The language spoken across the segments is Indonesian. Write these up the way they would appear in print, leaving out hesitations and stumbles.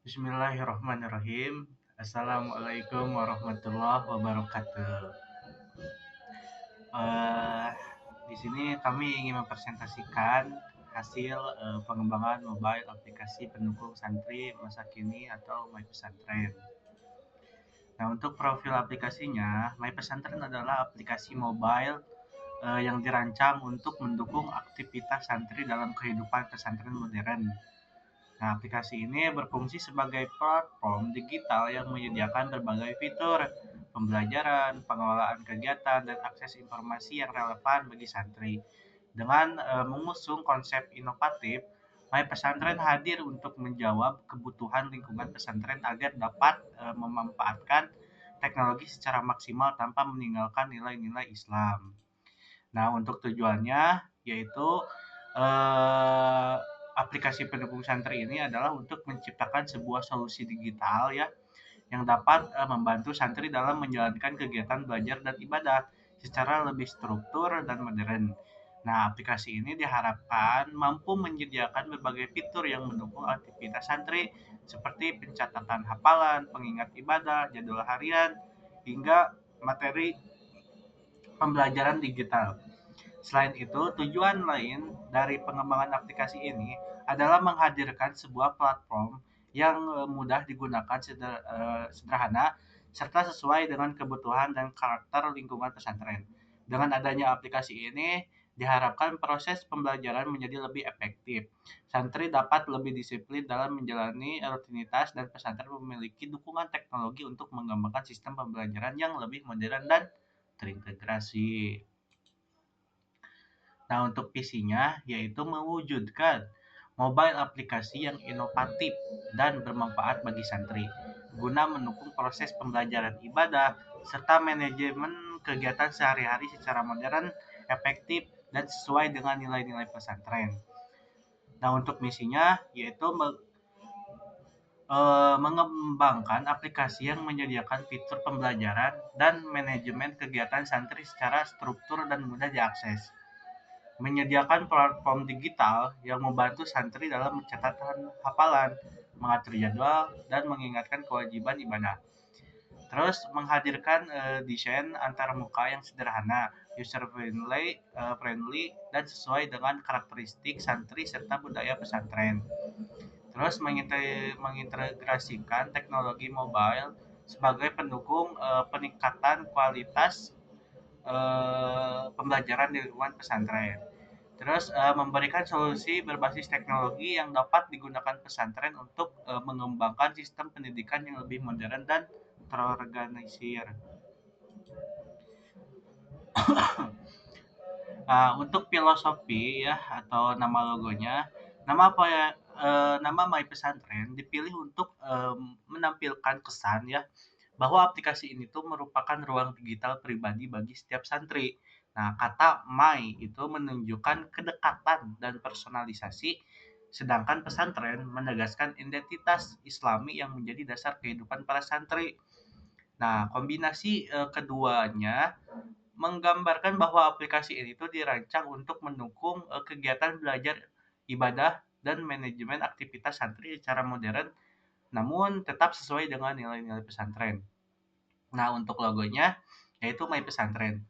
Bismillahirrahmanirrahim. Assalamualaikum warahmatullahi wabarakatuh. Eh, di sini kami ingin mempresentasikan hasil pengembangan mobile aplikasi pendukung santri masa kini atau My Pesantren. Nah, untuk profil aplikasinya, My Pesantren adalah aplikasi mobile yang dirancang untuk mendukung aktivitas santri dalam kehidupan pesantren modern. Nah, aplikasi ini berfungsi sebagai platform digital yang menyediakan berbagai fitur pembelajaran, pengelolaan kegiatan, dan akses informasi yang relevan bagi santri. Dengan mengusung konsep inovatif, My Pesantren hadir untuk menjawab kebutuhan lingkungan pesantren agar dapat memanfaatkan teknologi secara maksimal tanpa meninggalkan nilai-nilai Islam. Nah, untuk tujuannya yaitu eh, aplikasi pendukung santri ini adalah untuk menciptakan sebuah solusi digital ya yang dapat membantu santri dalam menjalankan kegiatan belajar dan ibadah secara lebih struktur dan modern. Nah, aplikasi ini diharapkan mampu menyediakan berbagai fitur yang mendukung aktivitas santri seperti pencatatan hafalan, pengingat ibadah, jadwal harian, hingga materi pembelajaran digital. Selain itu, tujuan lain dari pengembangan aplikasi ini adalah menghadirkan sebuah platform yang mudah digunakan, sederhana, serta sesuai dengan kebutuhan dan karakter lingkungan pesantren. Dengan adanya aplikasi ini, diharapkan proses pembelajaran menjadi lebih efektif. Santri dapat lebih disiplin dalam menjalani rutinitas dan pesantren memiliki dukungan teknologi untuk mengembangkan sistem pembelajaran yang lebih modern dan terintegrasi. Nah, untuk visinya yaitu mewujudkan mobile aplikasi yang inovatif dan bermanfaat bagi santri, guna mendukung proses pembelajaran ibadah serta manajemen kegiatan sehari-hari secara modern, efektif, dan sesuai dengan nilai-nilai pesantren. Nah, untuk misinya yaitu mengembangkan aplikasi yang menyediakan fitur pembelajaran dan manajemen kegiatan santri secara struktur dan mudah diakses, menyediakan platform digital yang membantu santri dalam mencatat hafalan, mengatur jadwal, dan mengingatkan kewajiban ibadah. Terus menghadirkan desain antarmuka yang sederhana, user friendly dan sesuai dengan karakteristik santri serta budaya pesantren. Terus mengintegrasikan teknologi mobile sebagai pendukung peningkatan kualitas pembelajaran di lingkungan pesantren. Terus memberikan solusi berbasis teknologi yang dapat digunakan pesantren untuk mengembangkan sistem pendidikan yang lebih modern dan terorganisir. Untuk filosofi ya atau nama logonya, nama apa ya? Nama My Pesantren dipilih untuk menampilkan kesan ya bahwa aplikasi ini tuh merupakan ruang digital pribadi bagi setiap santri. Nah, kata My itu menunjukkan kedekatan dan personalisasi, sedangkan pesantren menegaskan identitas Islami yang menjadi dasar kehidupan para santri. Nah, kombinasi keduanya menggambarkan bahwa aplikasi ini tuh dirancang untuk mendukung kegiatan belajar ibadah dan manajemen aktivitas santri secara modern, namun tetap sesuai dengan nilai-nilai pesantren. Nah, untuk logonya yaitu My Pesantren.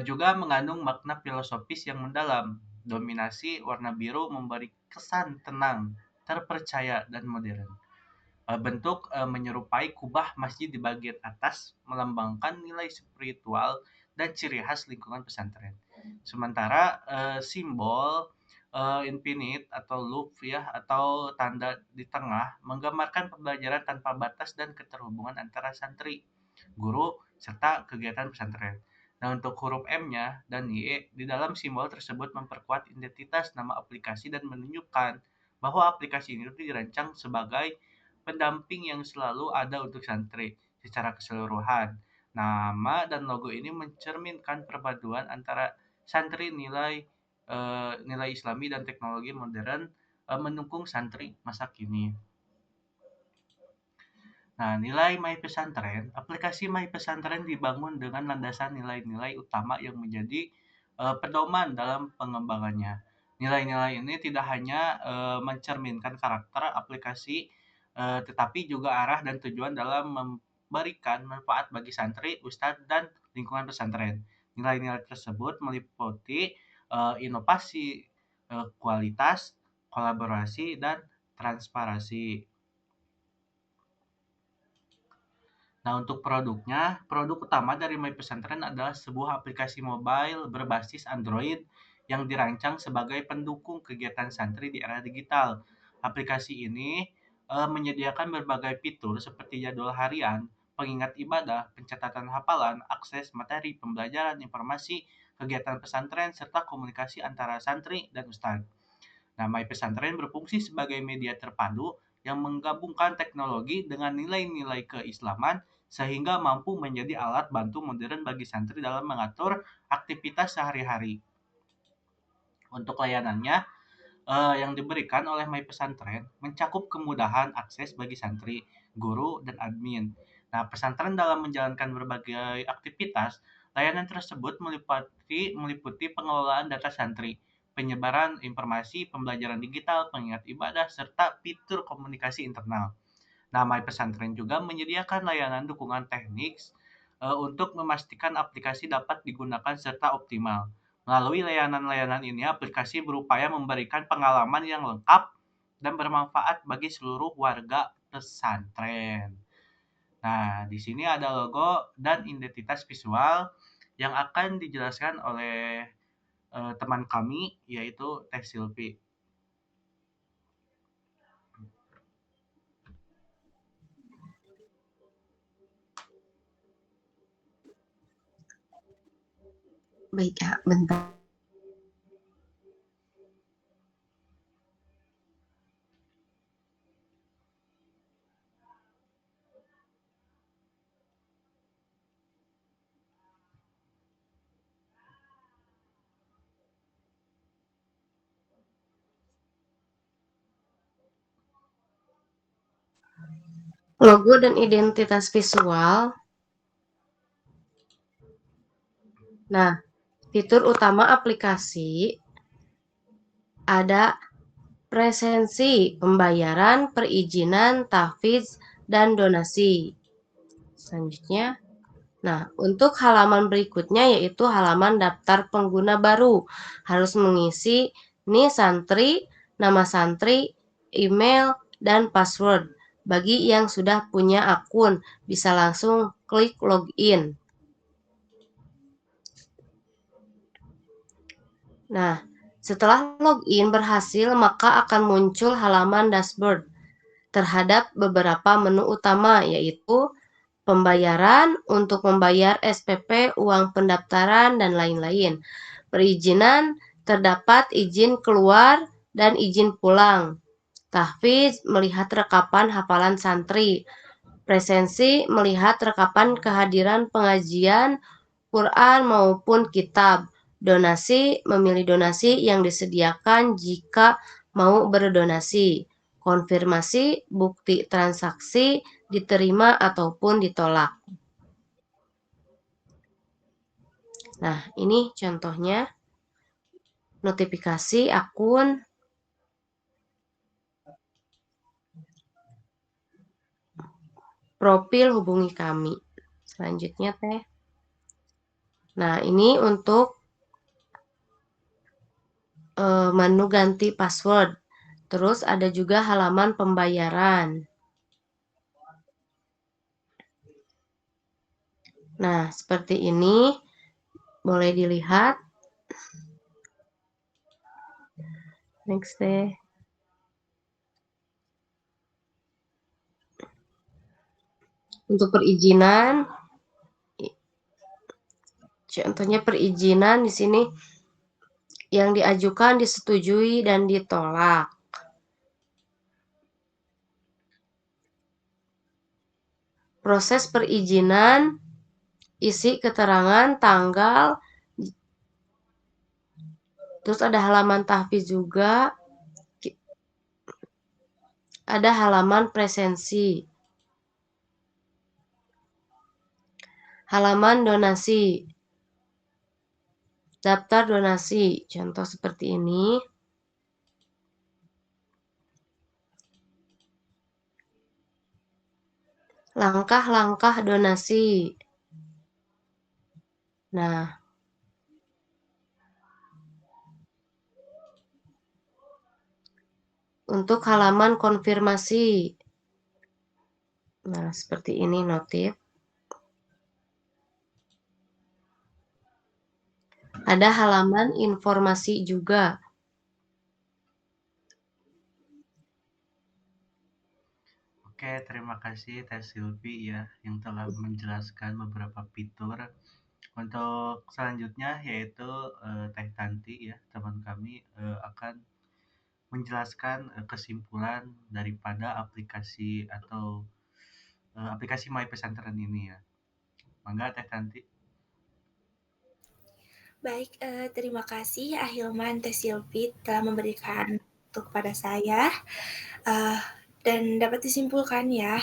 Juga mengandung makna filosofis yang mendalam. Dominasi warna biru memberi kesan tenang, terpercaya, dan modern. Bentuk menyerupai kubah masjid di bagian atas melambangkan nilai spiritual dan ciri khas lingkungan pesantren. Sementara simbol infinite atau loop ya atau tanda di tengah menggambarkan pembelajaran tanpa batas dan keterhubungan antara santri, guru, serta kegiatan pesantren. Nah, untuk huruf M-nya dan Y di dalam simbol tersebut memperkuat identitas nama aplikasi dan menunjukkan bahwa aplikasi ini dirancang sebagai pendamping yang selalu ada untuk santri secara keseluruhan. Nama dan logo ini mencerminkan perpaduan antara santri nilai Islami dan teknologi modern mendukung santri masa kini. Nah, nilai My Pesantren, aplikasi My Pesantren dibangun dengan landasan nilai-nilai utama yang menjadi pedoman dalam pengembangannya. Nilai-nilai ini tidak hanya mencerminkan karakter aplikasi tetapi juga arah dan tujuan dalam memberikan manfaat bagi santri, ustadz, dan lingkungan pesantren. Nilai-nilai tersebut meliputi inovasi, kualitas, kolaborasi, dan transparansi. Nah, untuk produknya, produk utama dari My Pesantren adalah sebuah aplikasi mobile berbasis Android yang dirancang sebagai pendukung kegiatan santri di era digital. Aplikasi ini menyediakan berbagai fitur seperti jadwal harian, pengingat ibadah, pencatatan hafalan, akses materi, pembelajaran, informasi, kegiatan pesantren, serta komunikasi antara santri dan ustadz. Nah, My Pesantren berfungsi sebagai media terpadu yang menggabungkan teknologi dengan nilai-nilai keislaman sehingga mampu menjadi alat bantu modern bagi santri dalam mengatur aktivitas sehari-hari. Untuk layanannya, yang diberikan oleh My Pesantren mencakup kemudahan akses bagi santri, guru, dan admin. Nah, pesantren dalam menjalankan berbagai aktivitas, layanan tersebut meliputi pengelolaan data santri, penyebaran informasi, pembelajaran digital, pengingat ibadah, serta fitur komunikasi internal. Nah, My Pesantren juga menyediakan layanan dukungan teknik untuk memastikan aplikasi dapat digunakan serta optimal. Melalui layanan-layanan ini, aplikasi berupaya memberikan pengalaman yang lengkap dan bermanfaat bagi seluruh warga pesantren. Nah, di sini ada logo dan identitas visual yang akan dijelaskan oleh teman kami, yaitu Teh Silvi. Baik, Kak, bentar. Logo dan identitas visual. Nah, fitur utama aplikasi ada presensi, pembayaran, perizinan, tahfiz, dan donasi. Selanjutnya, nah, untuk halaman berikutnya yaitu halaman daftar pengguna baru. Harus mengisi nih santri, nama santri, email, dan password. Bagi yang sudah punya akun, bisa langsung klik login. Nah, setelah login berhasil, maka akan muncul halaman dashboard terhadap beberapa menu utama, yaitu pembayaran untuk membayar SPP, uang pendaftaran, dan lain-lain. Perizinan, terdapat izin keluar dan izin pulang. Tahfiz, melihat rekapan hafalan santri. Presensi, melihat rekapan kehadiran pengajian Quran maupun kitab. Donasi, memilih donasi yang disediakan jika mau berdonasi. Konfirmasi, bukti transaksi diterima ataupun ditolak. Nah, ini contohnya notifikasi akun, profil hubungi kami. Selanjutnya Teh. Nah, ini untuk menu ganti password. Terus ada juga halaman pembayaran. Nah, seperti ini boleh dilihat. Next deh. Untuk perizinan, contohnya perizinan di sini yang diajukan disetujui dan ditolak. Proses perizinan, isi keterangan, tanggal, terus ada halaman tahfiz juga, ada halaman presensi, halaman donasi, daftar donasi, contoh seperti ini. Langkah-langkah donasi. Nah, untuk halaman konfirmasi. Nah, seperti ini notif. Ada halaman informasi juga. Oke, terima kasih Teh Silvi ya yang telah menjelaskan beberapa fitur. Untuk selanjutnya yaitu Teh Tanti ya, teman kami akan menjelaskan kesimpulan daripada aplikasi atau aplikasi My Pesantren ini ya. Mangga Teh Tanti. Baik, terima kasih Ahilman Teh Silvi telah memberikan waktu kepada saya. Dan dapat disimpulkan ya,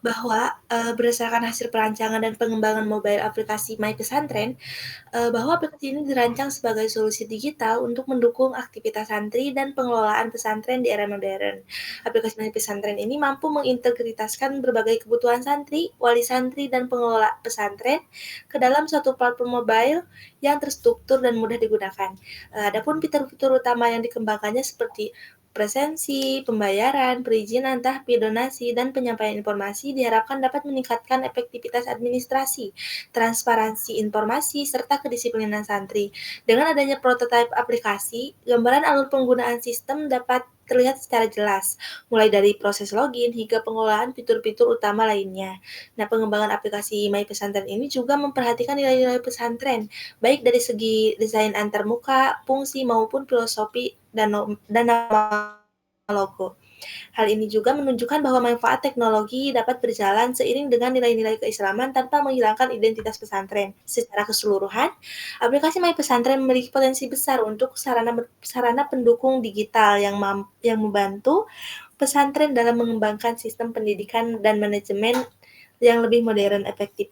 bahwa berdasarkan hasil perancangan dan pengembangan mobile aplikasi My Pesantren, bahwa aplikasi ini dirancang sebagai solusi digital untuk mendukung aktivitas santri dan pengelolaan pesantren di era modern. Aplikasi My Pesantren ini mampu mengintegritaskan berbagai kebutuhan santri, wali santri, dan pengelola pesantren ke dalam satu platform mobile yang terstruktur dan mudah digunakan. Adapun fitur-fitur utama yang dikembangkannya seperti presensi, pembayaran, perizinan, tahfidz, donasi, dan penyampaian informasi diharapkan dapat meningkatkan efektivitas administrasi, transparansi informasi, serta kedisiplinan santri. Dengan adanya prototipe aplikasi, gambaran alur penggunaan sistem dapat terlihat secara jelas, mulai dari proses login hingga pengelolaan fitur-fitur utama lainnya. Nah, pengembangan aplikasi My Pesantren ini juga memperhatikan nilai-nilai pesantren, baik dari segi desain antarmuka, fungsi, maupun filosofi dan nama logo. Hal ini juga menunjukkan bahwa manfaat teknologi dapat berjalan seiring dengan nilai-nilai keislaman tanpa menghilangkan identitas pesantren. Secara keseluruhan, aplikasi My Pesantren memiliki potensi besar untuk sarana pendukung digital yang membantu pesantren dalam mengembangkan sistem pendidikan dan manajemen yang lebih modern, efektif,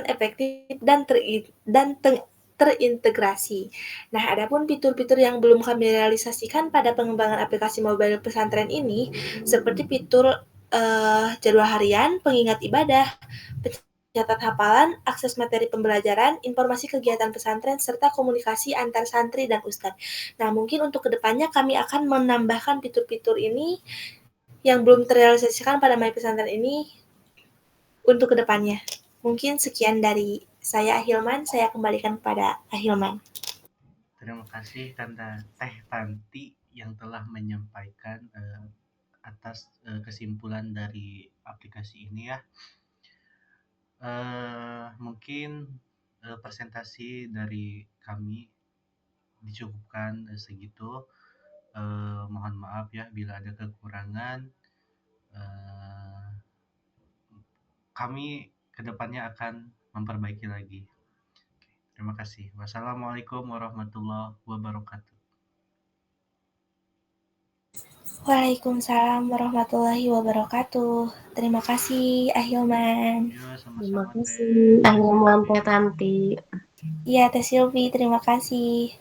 efektif dan terintegrasi. Nah, adapun fitur-fitur yang belum kami realisasikan pada pengembangan aplikasi mobile pesantren ini, seperti fitur jadwal harian, pengingat ibadah, pencatat hafalan, akses materi pembelajaran, informasi kegiatan pesantren, serta komunikasi antar santri dan ustadz. Nah, mungkin untuk kedepannya kami akan menambahkan fitur-fitur ini yang belum terrealisasikan pada My Pesantren ini untuk kedepannya. Mungkin sekian dari saya Ahilman, saya kembalikan kepada Ahilman. Terima kasih Teh Tanti yang telah menyampaikan atas kesimpulan dari aplikasi ini ya. Mungkin presentasi dari kami dicukupkan segitu. Mohon maaf ya bila ada kekurangan. Kami kedepannya akan memperbaiki lagi. Terima kasih. Wassalamualaikum warahmatullahi wabarakatuh. Waalaikumsalam warahmatullahi wabarakatuh. Terima kasih Ahilman. Ya, Terima sama-sama kasih. Teh Ahilman Silvi. Teh Tanti. Iya Teh Silvi, terima kasih.